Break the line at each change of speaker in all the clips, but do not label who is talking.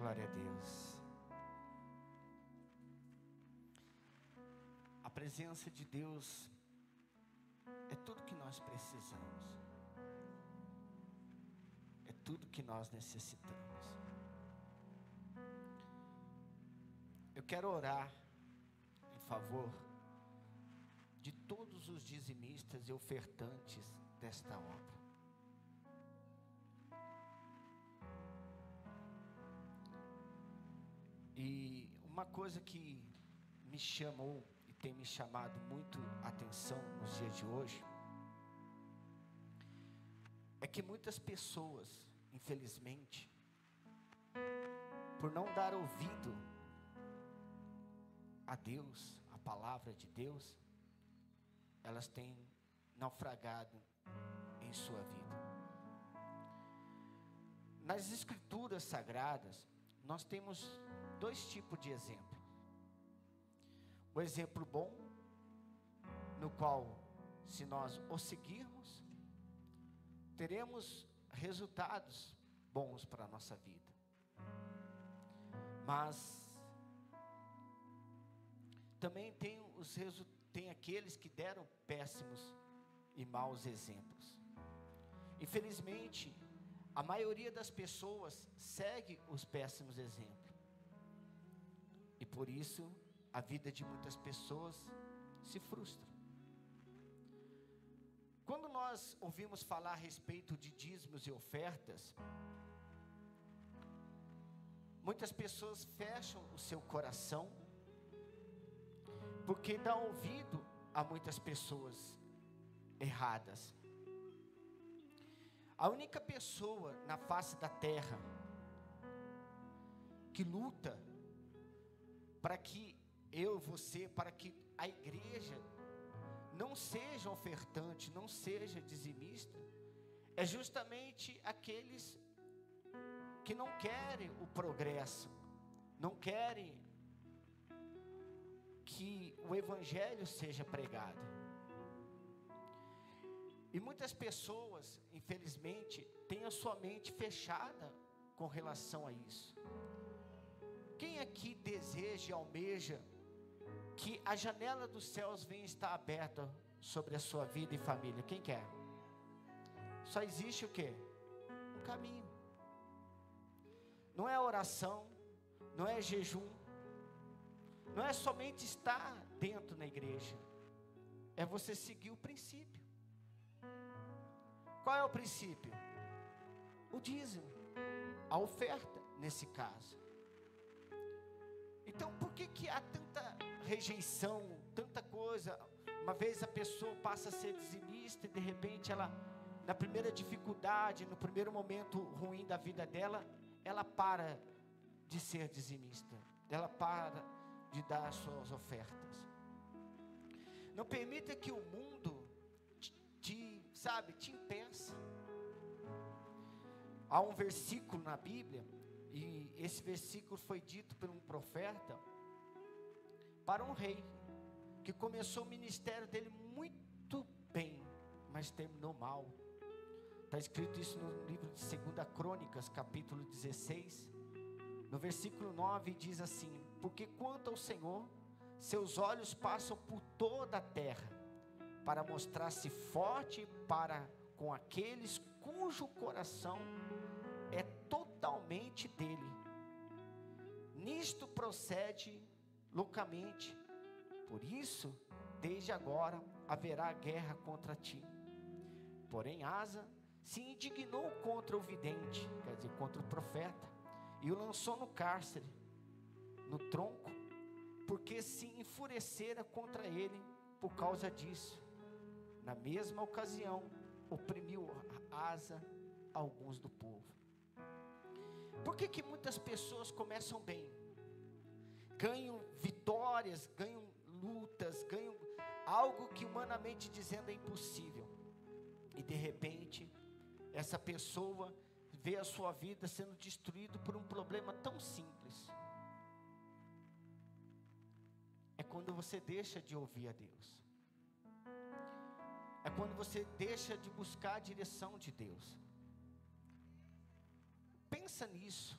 Glória a Deus. A presença de Deus é tudo que nós precisamos. É tudo que nós necessitamos. Eu quero orar em favor de todos os dizimistas e ofertantes desta obra. E uma coisa que me chamou e tem me chamado muito a atenção nos dias de hoje é que muitas pessoas, infelizmente, por não dar ouvido a Deus, a palavra de Deus, elas têm naufragado em sua vida. Nas Escrituras Sagradas, nós temos dois tipos de exemplo. O exemplo bom, no qual, se nós o seguirmos, teremos resultados bons para a nossa vida. Mas também tem aqueles que deram péssimos e maus exemplos. Infelizmente, a maioria das pessoas segue os péssimos exemplos. E por isso, a vida de muitas pessoas se frustra. Quando nós ouvimos falar a respeito de dízimos e ofertas, muitas pessoas fecham o seu coração, porque dão ouvido a muitas pessoas erradas. A única pessoa na face da terra que luta para que eu e você, para que a igreja não seja ofertante, não seja dizimista, é justamente aqueles que não querem o progresso, não querem que o evangelho seja pregado. E muitas pessoas, infelizmente, têm a sua mente fechada com relação a isso. Quem aqui deseja e almeja que a janela dos céus venha estar aberta sobre a sua vida e família? Quem quer? Só existe o quê? Um caminho. Não é oração, não é jejum, não é somente estar dentro na igreja, é você seguir o princípio. Qual é o princípio? O dízimo, a oferta nesse caso. Então por que há tanta rejeição, tanta coisa? Uma vez a pessoa passa a ser dizimista e de repente ela, na primeira dificuldade, no primeiro momento ruim da vida dela, ela para de ser dizimista, ela para de dar as suas ofertas. Não permita que o mundo te impeça. Há um versículo na Bíblia, e esse versículo foi dito por um profeta para um rei que começou o ministério dele muito bem, mas terminou mal. Está escrito isso no livro de 2 Crônicas, capítulo 16, no versículo 9, diz assim: porque quanto ao Senhor, seus olhos passam por toda a terra, para mostrar-se forte para com aqueles cujo coração é totalmente dele. Nisto procede loucamente, por isso, desde agora haverá guerra contra ti. Porém Asa se indignou contra o vidente, quer dizer, contra o profeta, e o lançou no cárcere, no tronco, porque se enfurecera contra ele por causa disso. Na mesma ocasião, oprimiu Asa alguns do povo. Por que muitas pessoas começam bem? Ganham vitórias, ganham lutas, ganham algo que humanamente dizendo é impossível. E de repente, essa pessoa vê a sua vida sendo destruída por um problema tão simples. É quando você deixa de ouvir a Deus. É quando você deixa de buscar a direção de Deus. Pensa nisso.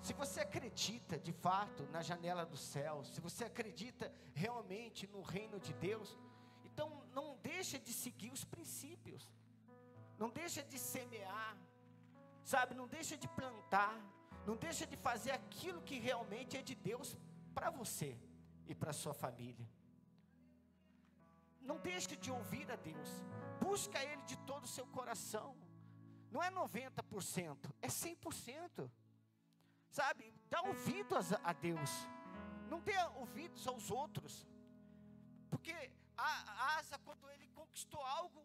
Se você acredita de fato na janela do céu, se você acredita realmente no reino de Deus, então não deixa de seguir os princípios, não deixa de semear, sabe, não deixa de plantar, não deixa de fazer aquilo que realmente é de Deus para você e para sua família. Não deixe de ouvir a Deus, busca Ele de todo o seu coração, não é 90%, é 100%, sabe, dá ouvidos a Deus, não dê ouvidos aos outros, porque a Asa, quando ele conquistou algo,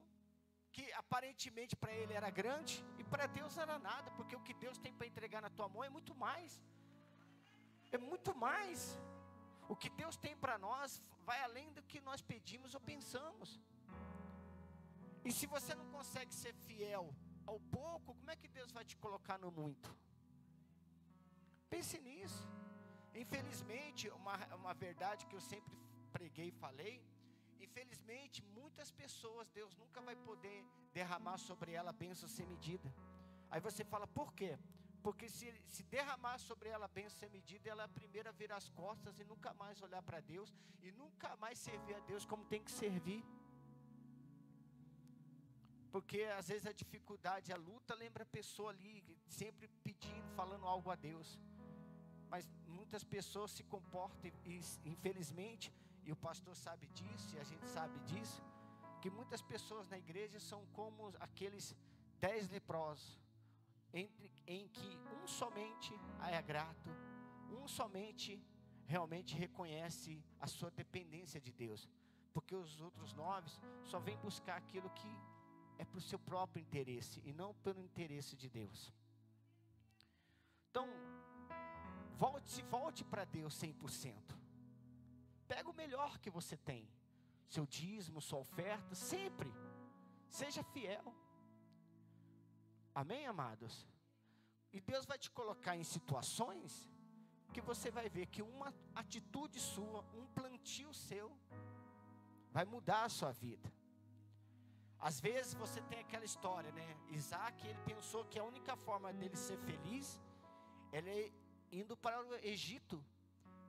que aparentemente para ele era grande, e para Deus era nada, porque o que Deus tem para entregar na tua mão é muito mais, o que Deus tem para nós, vai além do que nós pedimos ou pensamos, e se você não consegue ser fiel ao pouco, como é que Deus vai te colocar no muito? Pense nisso. Infelizmente, uma verdade que eu sempre preguei e falei, infelizmente, muitas pessoas, Deus nunca vai poder derramar sobre ela bênção sem medida. Aí você fala, por quê? Porque se derramar sobre ela bênção sem medida, ela é a primeira a virar as costas e nunca mais olhar para Deus, e nunca mais servir a Deus como tem que servir. Porque às vezes a dificuldade, a luta, lembra a pessoa ali, sempre pedindo, falando algo a Deus. Mas muitas pessoas se comportam, e infelizmente, e o pastor sabe disso, e a gente sabe disso, que muitas pessoas na igreja são como aqueles 10 leprosos, em que um somente é grato, um somente realmente reconhece a sua dependência de Deus, porque os outros 9 só vêm buscar aquilo que é para o seu próprio interesse, e não pelo interesse de Deus. Então, volte para Deus 100%. Pega o melhor que você tem, seu dízimo, sua oferta, sempre, seja fiel. Amém, amados? E Deus vai te colocar em situações que você vai ver que uma atitude sua, um plantio seu, vai mudar a sua vida. Às vezes você tem aquela história, né? Isaac, ele pensou que a única forma dele ser feliz, ele indo para o Egito,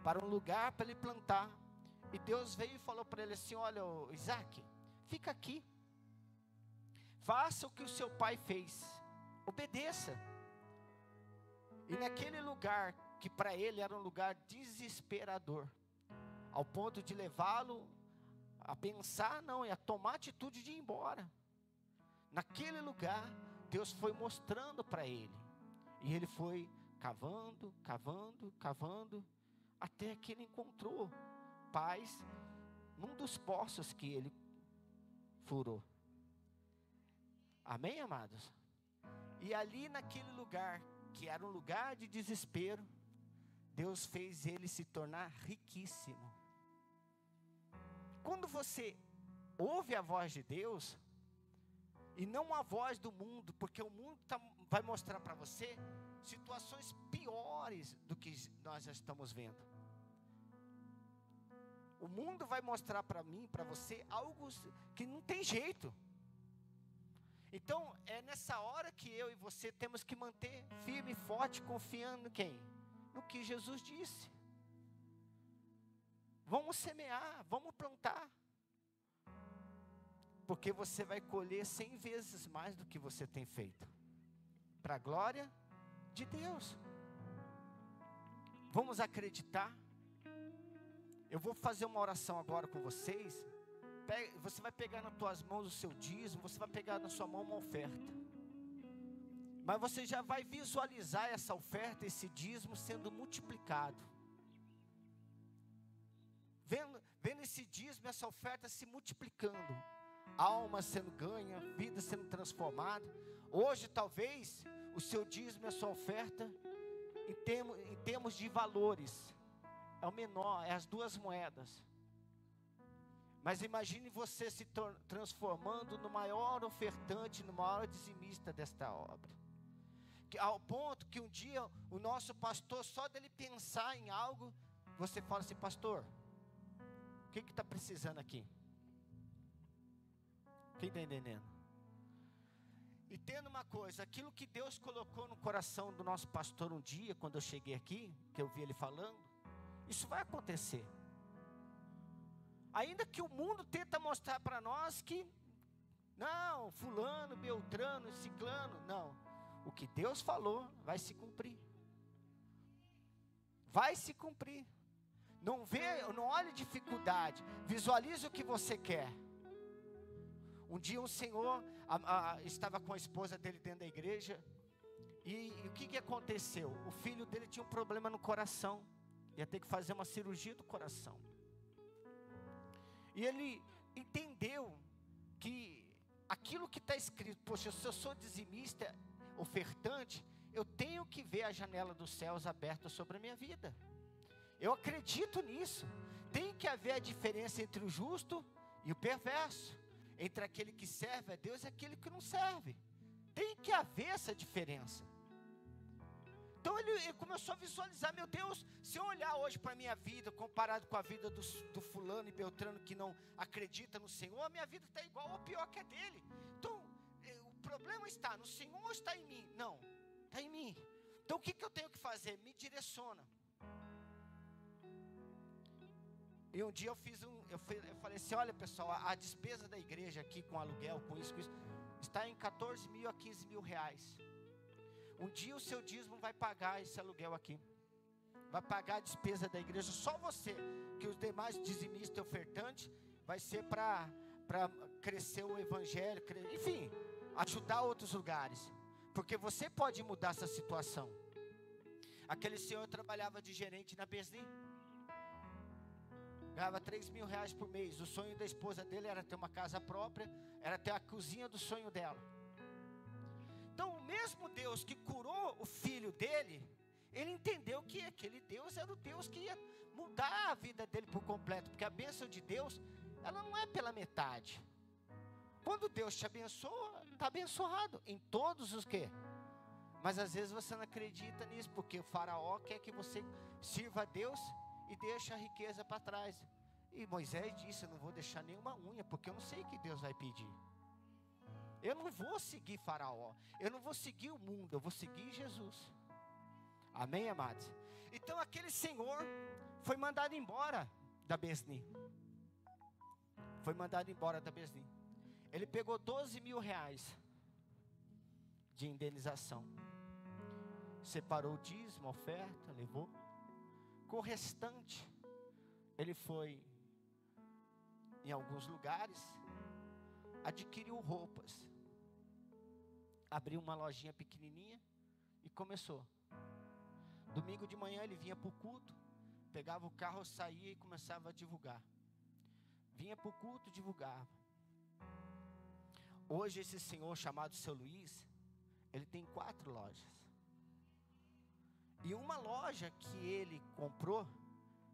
para um lugar para ele plantar. E Deus veio e falou para ele assim, olha, Isaac, fica aqui, faça o que o seu pai fez, obedeça. E naquele lugar, que para ele era um lugar desesperador, ao ponto de levá-lo a pensar, não, e a tomar atitude de ir embora. Naquele lugar, Deus foi mostrando para ele, e ele foi cavando, até que ele encontrou paz num dos poços que ele furou. Amém, amados? E ali naquele lugar, que era um lugar de desespero, Deus fez ele se tornar riquíssimo. Quando você ouve a voz de Deus, e não a voz do mundo, porque o mundo vai mostrar para você situações piores do que nós já estamos vendo. O mundo vai mostrar para mim, para você, algo que não tem jeito. Então, é nessa hora que eu e você temos que manter firme e forte, confiando em quem? No que Jesus disse. Vamos semear, vamos plantar. Porque você vai colher 100 vezes mais do que você tem feito. Para a glória de Deus. Vamos acreditar. Eu vou fazer uma oração agora com vocês. Você vai pegar nas tuas mãos o seu dízimo, você vai pegar na sua mão uma oferta. Mas você já vai visualizar essa oferta, esse dízimo sendo multiplicado. Vendo esse dízimo, essa oferta se multiplicando. Alma sendo ganha, vida sendo transformada. Hoje talvez o seu dízimo e a sua oferta, em termos de valores, é o menor, é as 2 moedas. Mas imagine você se transformando no maior ofertante, no maior dizimista desta obra. Ao ponto que um dia o nosso pastor, só dele pensar em algo, você fala assim, pastor, o que está precisando aqui? Quem está entendendo? Entenda uma coisa, aquilo que Deus colocou no coração do nosso pastor um dia, quando eu cheguei aqui, que eu vi ele falando, isso vai acontecer. Ainda que o mundo tenta mostrar para nós que, não, fulano, beltrano, ciclano, não. O que Deus falou vai se cumprir. Vai se cumprir. Não olhe dificuldade, visualize o que você quer. Um dia um senhor estava com a esposa dele dentro da igreja, e o que aconteceu? O filho dele tinha um problema no coração, ia ter que fazer uma cirurgia do coração. E ele entendeu que aquilo que está escrito, poxa, se eu sou dizimista, ofertante, eu tenho que ver a janela dos céus aberta sobre a minha vida. Eu acredito nisso. Tem que haver a diferença entre o justo e o perverso, entre aquele que serve a Deus e aquele que não serve. Tem que haver essa diferença. Então ele começou a visualizar, meu Deus, se eu olhar hoje para a minha vida, comparado com a vida do fulano e beltrano que não acredita no Senhor, a minha vida está igual ou pior que a dele. Então, o problema está no Senhor ou está em mim? Não, está em mim. Então o que eu tenho que fazer? Me direciona. E um dia eu falei assim, olha pessoal, a despesa da igreja aqui com aluguel, com isso, está em 14 mil a 15 mil reais. Um dia o seu dízimo vai pagar esse aluguel aqui. Vai pagar a despesa da igreja, só você, que os demais dizimistas e ofertantes, vai ser para crescer o evangelho, enfim, ajudar outros lugares. Porque você pode mudar essa situação. Aquele senhor trabalhava de gerente na Besni. Ganhava 3 mil reais por mês. O sonho da esposa dele era ter uma casa própria, era ter a cozinha do sonho dela. Então o mesmo Deus que curou o filho dele, ele entendeu que aquele Deus era o Deus que ia mudar a vida dele por completo. Porque a bênção de Deus, ela não é pela metade. Quando Deus te abençoa, está abençoado em todos os quê? Mas às vezes você não acredita nisso, porque o faraó quer que você sirva a Deus e deixa a riqueza para trás. E Moisés disse, eu não vou deixar nenhuma unha, porque eu não sei o que Deus vai pedir. Eu não vou seguir faraó, eu não vou seguir o mundo, eu vou seguir Jesus. Amém, amados? Então aquele senhor foi mandado embora da Besni. Foi mandado embora da Besni. Ele pegou 12 mil reais de indenização. Separou o dízimo, a oferta, levou. Com o restante, ele foi em alguns lugares, adquiriu roupas, abriu uma lojinha pequenininha e começou. Domingo de manhã ele vinha para o culto, pegava o carro, saía e começava a divulgar. Vinha para o culto, divulgava. Hoje esse senhor chamado Seu Luiz, ele tem 4 lojas. E uma loja que ele comprou,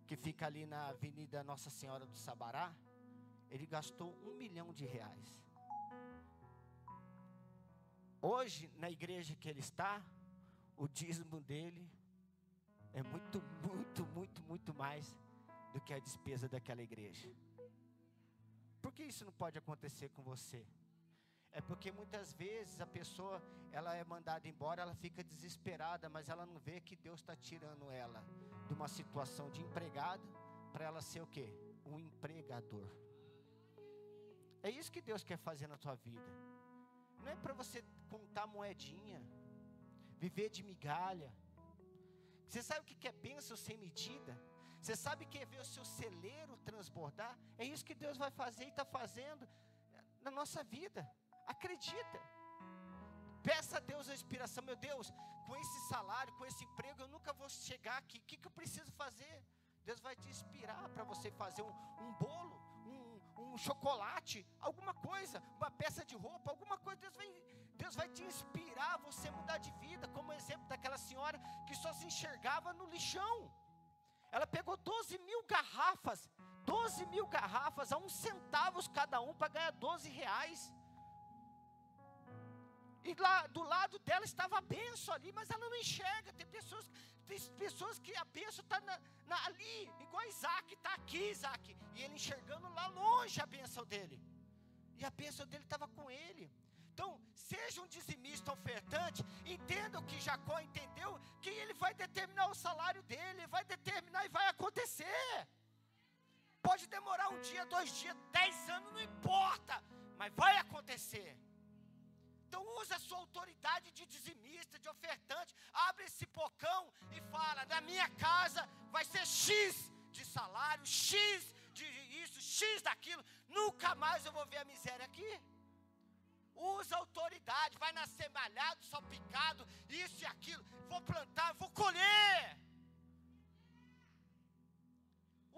que fica ali na Avenida Nossa Senhora do Sabará, ele gastou R$1 milhão. Hoje, na igreja que ele está, o dízimo dele é muito mais do que a despesa daquela igreja. Por que isso não pode acontecer com você? É porque muitas vezes a pessoa, ela é mandada embora, ela fica desesperada, mas ela não vê que Deus está tirando ela de uma situação de empregada, para ela ser o quê? Um empregador. É isso que Deus quer fazer na tua vida. Não é para você contar moedinha, viver de migalha. Você sabe o que é bênção sem medida? Você sabe o que é ver o seu celeiro transbordar? É isso que Deus vai fazer e está fazendo na nossa vida. Acredita. Peça a Deus a inspiração. Meu Deus, com esse salário, com esse emprego, eu nunca vou chegar aqui. O que eu preciso fazer? Deus vai te inspirar para você fazer um bolo, um chocolate, alguma coisa, uma peça de roupa, alguma coisa. Deus vai te inspirar a você mudar de vida. Como o exemplo daquela senhora que só se enxergava no lixão. Ela pegou 12 mil garrafas a 1 centavo cada um para ganhar 12 reais. E lá do lado dela estava a bênção ali, mas ela não enxerga. Tem pessoas que a bênção está ali, igual Isaac, está aqui Isaac, e ele enxergando lá longe a bênção dele. E a bênção dele estava com ele. Então, seja seja um dizimista ofertante, entenda o que Jacó entendeu, que ele vai determinar o salário dele, ele vai determinar e vai acontecer. Pode demorar um dia, 2 dias, 10 anos, não importa, mas vai acontecer. Então usa a sua autoridade de dizimista, de ofertante, abre esse bocão e fala, na minha casa vai ser X de salário, X de isso, X daquilo, nunca mais eu vou ver a miséria aqui. Usa a autoridade, vai nascer malhado, salpicado, isso e aquilo, vou plantar, vou colher.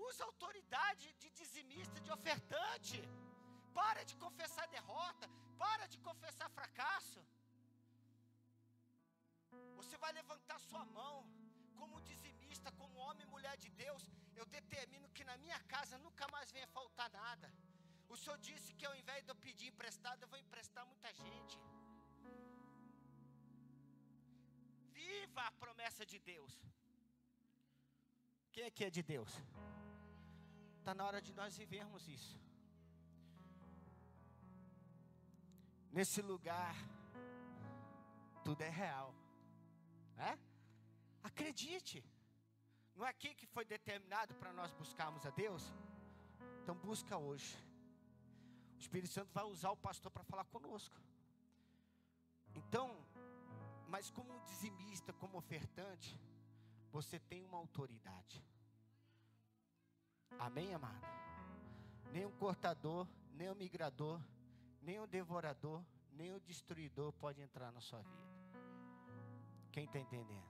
Usa a autoridade de dizimista, de ofertante. Para de confessar derrota, para de confessar fracasso. Você vai levantar sua mão, como dizimista, como homem e mulher de Deus, eu determino que na minha casa nunca mais venha faltar nada. O Senhor disse que ao invés de eu pedir emprestado, eu vou emprestar muita gente. Viva a promessa de Deus. Quem é que é de Deus? Está na hora de nós vivermos isso. Nesse lugar, tudo é real. Acredite. Não é aqui que foi determinado para nós buscarmos a Deus? Então busca hoje. O Espírito Santo vai usar o pastor para falar conosco. Então, mas como dizimista, como ofertante, você tem uma autoridade. Amém, amado? Nem o cortador, nem o migrador, nem o devorador, nem o destruidor pode entrar na sua vida. Quem está entendendo?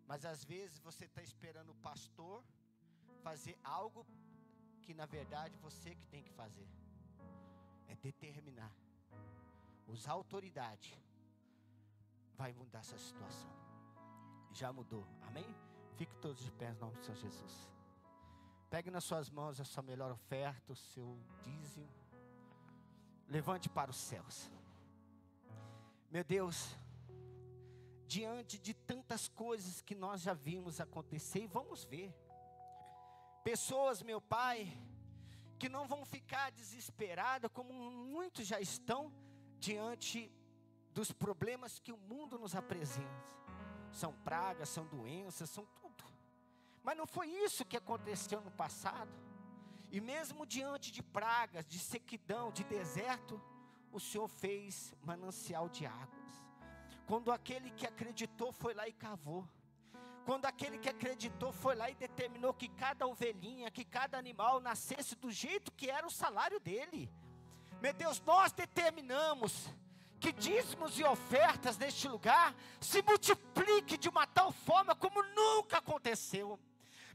Mas às vezes você está esperando o pastor fazer algo que na verdade você que tem que fazer. É determinar. Usar autoridade. Vai mudar essa situação. Já mudou. Amém? Fique todos de pé em nome do Senhor Jesus. Pegue nas suas mãos a sua melhor oferta, o seu dízimo. Levante para os céus. Meu Deus, diante de tantas coisas que nós já vimos acontecer e vamos ver. Pessoas, meu Pai, que não vão ficar desesperadas como muitos já estão diante dos problemas que o mundo nos apresenta. São pragas, são doenças, são tudo. Mas não foi isso que aconteceu no passado. E mesmo diante de pragas, de sequidão, de deserto, o Senhor fez manancial de águas. Quando aquele que acreditou foi lá e cavou. Quando aquele que acreditou foi lá e determinou que cada ovelhinha, que cada animal nascesse do jeito que era o salário dele. Meu Deus, nós determinamos que dízimos e ofertas neste lugar se multiplique de uma tal forma como nunca aconteceu.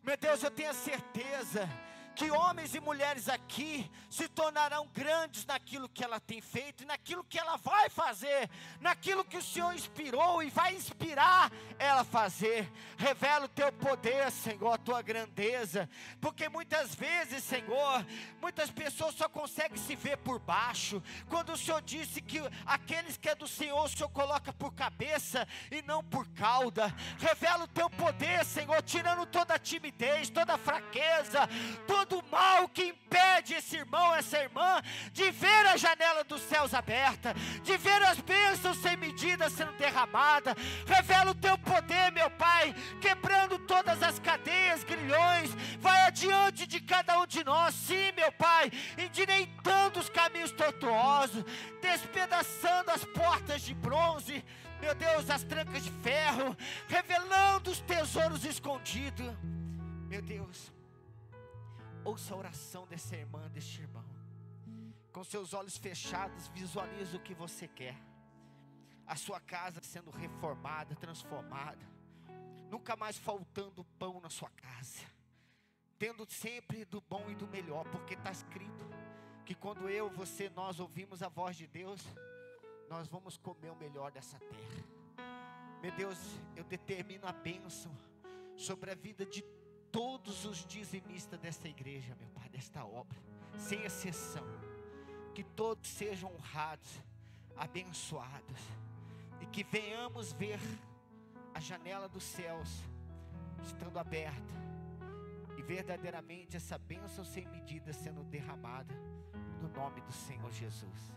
Meu Deus, eu tenho a certeza que homens e mulheres aqui se tornarão grandes naquilo que ela tem feito, e naquilo que ela vai fazer, naquilo que o Senhor inspirou e vai inspirar ela a fazer. Revela o teu poder, Senhor, a tua grandeza, porque muitas vezes, Senhor, muitas pessoas só conseguem se ver por baixo, quando o Senhor disse que aqueles que é do Senhor, o Senhor coloca por cabeça e não por cauda. Revela o teu poder, Senhor, tirando toda a timidez, toda a fraqueza, todo o mal que impede esse irmão, essa irmã, de ver a janela dos céus aberta, de ver as bênçãos sem medida sendo derramadas. Revela o teu poder, meu Pai, quebrando todas as cadeias, grilhões, vai adiante de cada um de nós, sim, meu Pai, endireitando os caminhos tortuosos, despedaçando as portas de bronze, meu Deus, as trancas de ferro, revelando os tesouros escondidos. Meu Deus, ouça a oração dessa irmã, deste irmão. Com seus olhos fechados, visualize o que você quer. A sua casa sendo reformada, transformada. Nunca mais faltando pão na sua casa. Tendo sempre do bom e do melhor. Porque está escrito que quando eu, você, nós ouvimos a voz de Deus, nós vamos comer o melhor dessa terra. Meu Deus, eu determino a bênção sobre a vida de todos os dizimistas desta igreja, meu Pai, desta obra, sem exceção. Que todos sejam honrados, abençoados, e que venhamos ver a janela dos céus estando aberta, e verdadeiramente essa bênção sem medida sendo derramada, no nome do Senhor Jesus.